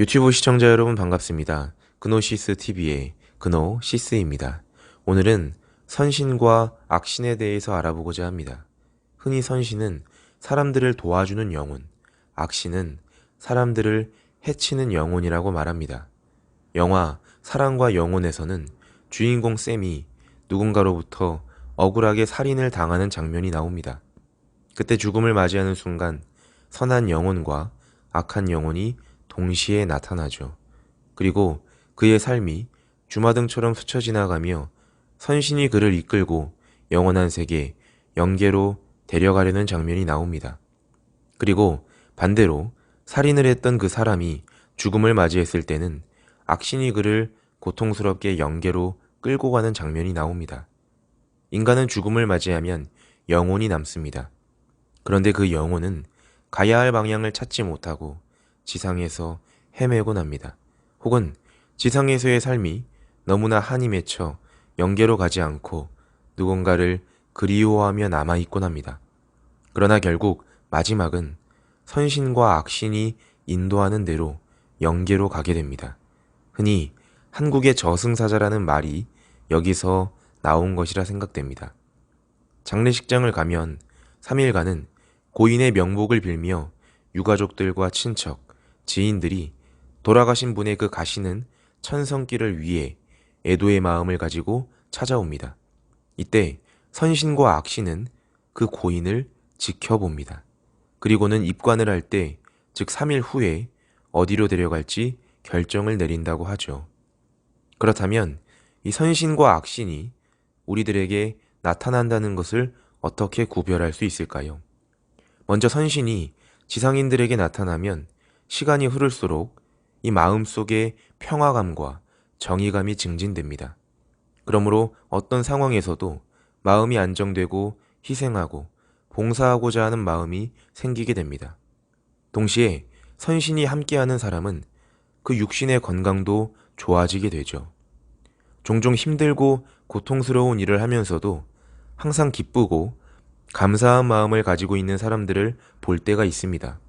유튜브 시청자 여러분 반갑습니다. 그노시스 TV의 그노시스입니다. 오늘은 선신과 악신에 대해서 알아보고자 합니다. 흔히 선신은 사람들을 도와주는 영혼, 악신은 사람들을 해치는 영혼이라고 말합니다. 영화 사랑과 영혼에서는 주인공 샘이 누군가로부터 억울하게 살인을 당하는 장면이 나옵니다. 그때 죽음을 맞이하는 순간 선한 영혼과 악한 영혼이 동시에 나타나죠. 그리고 그의 삶이 주마등처럼 스쳐 지나가며 선신이 그를 이끌고 영원한 세계, 영계로 데려가려는 장면이 나옵니다. 그리고 반대로 살인을 했던 그 사람이 죽음을 맞이했을 때는 악신이 그를 고통스럽게 영계로 끌고 가는 장면이 나옵니다. 인간은 죽음을 맞이하면 영혼이 남습니다. 그런데 그 영혼은 가야 할 방향을 찾지 못하고 지상에서 헤매곤 합니다. 혹은 지상에서의 삶이 너무나 한이 맺혀 영계로 가지 않고 누군가를 그리워하며 남아있곤 합니다. 그러나 결국 마지막은 선신과 악신이 인도하는 대로 영계로 가게 됩니다. 흔히 한국의 저승사자라는 말이 여기서 나온 것이라 생각됩니다. 장례식장을 가면 3일간은 고인의 명복을 빌며 유가족들과 친척, 지인들이 돌아가신 분의 그 가시는 천성길을 위해 애도의 마음을 가지고 찾아옵니다. 이때 선신과 악신은 그 고인을 지켜봅니다. 그리고는 입관을 할 때, 즉 3일 후에 어디로 데려갈지 결정을 내린다고 하죠. 그렇다면 이 선신과 악신이 우리들에게 나타난다는 것을 어떻게 구별할 수 있을까요? 먼저 선신이 지상인들에게 나타나면 시간이 흐를수록 이 마음속의 평화감과 정의감이 증진됩니다. 그러므로 어떤 상황에서도 마음이 안정되고 희생하고 봉사하고자 하는 마음이 생기게 됩니다. 동시에 선신이 함께하는 사람은 그 육신의 건강도 좋아지게 되죠. 종종 힘들고 고통스러운 일을 하면서도 항상 기쁘고 감사한 마음을 가지고 있는 사람들을 볼 때가 있습니다.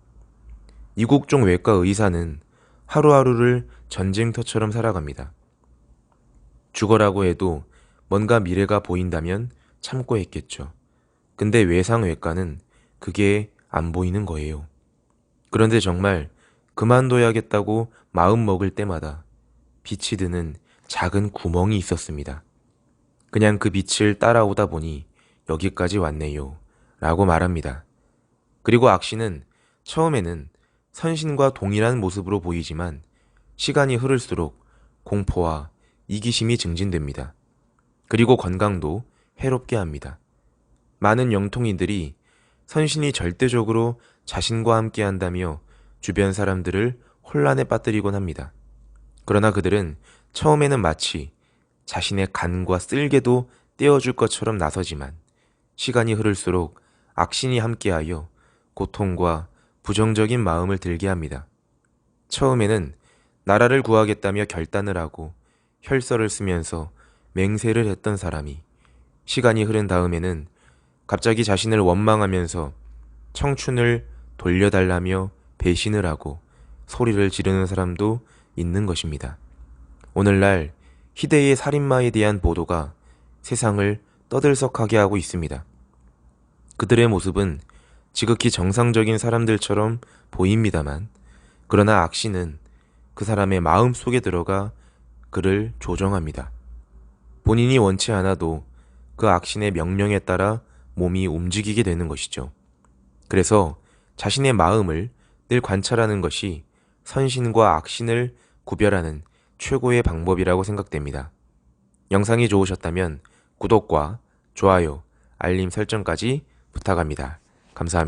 이국종 외과 의사는 하루하루를 전쟁터처럼 살아갑니다. 죽어라고 해도 뭔가 미래가 보인다면 참고 했겠죠. 근데 외상외과는 그게 안 보이는 거예요. 그런데 정말 그만둬야겠다고 마음 먹을 때마다 빛이 드는 작은 구멍이 있었습니다. 그냥 그 빛을 따라오다 보니 여기까지 왔네요. 라고 말합니다. 그리고 악신은 처음에는 선신과 동일한 모습으로 보이지만 시간이 흐를수록 공포와 이기심이 증진됩니다. 그리고 건강도 해롭게 합니다. 많은 영통인들이 선신이 절대적으로 자신과 함께 한다며 주변 사람들을 혼란에 빠뜨리곤 합니다. 그러나 그들은 처음에는 마치 자신의 간과 쓸개도 떼어줄 것처럼 나서지만 시간이 흐를수록 악신이 함께하여 고통과 부정적인 마음을 들게 합니다. 처음에는 나라를 구하겠다며 결단을 하고 혈서를 쓰면서 맹세를 했던 사람이 시간이 흐른 다음에는 갑자기 자신을 원망하면서 청춘을 돌려달라며 배신을 하고 소리를 지르는 사람도 있는 것입니다. 오늘날 희대의 살인마에 대한 보도가 세상을 떠들썩하게 하고 있습니다. 그들의 모습은 지극히 정상적인 사람들처럼 보입니다만, 그러나 악신은 그 사람의 마음 속에 들어가 그를 조정합니다. 본인이 원치 않아도 그 악신의 명령에 따라 몸이 움직이게 되는 것이죠. 그래서 자신의 마음을 늘 관찰하는 것이 선신과 악신을 구별하는 최고의 방법이라고 생각됩니다. 영상이 좋으셨다면 구독과 좋아요, 알림 설정까지 부탁합니다. 감사합니다.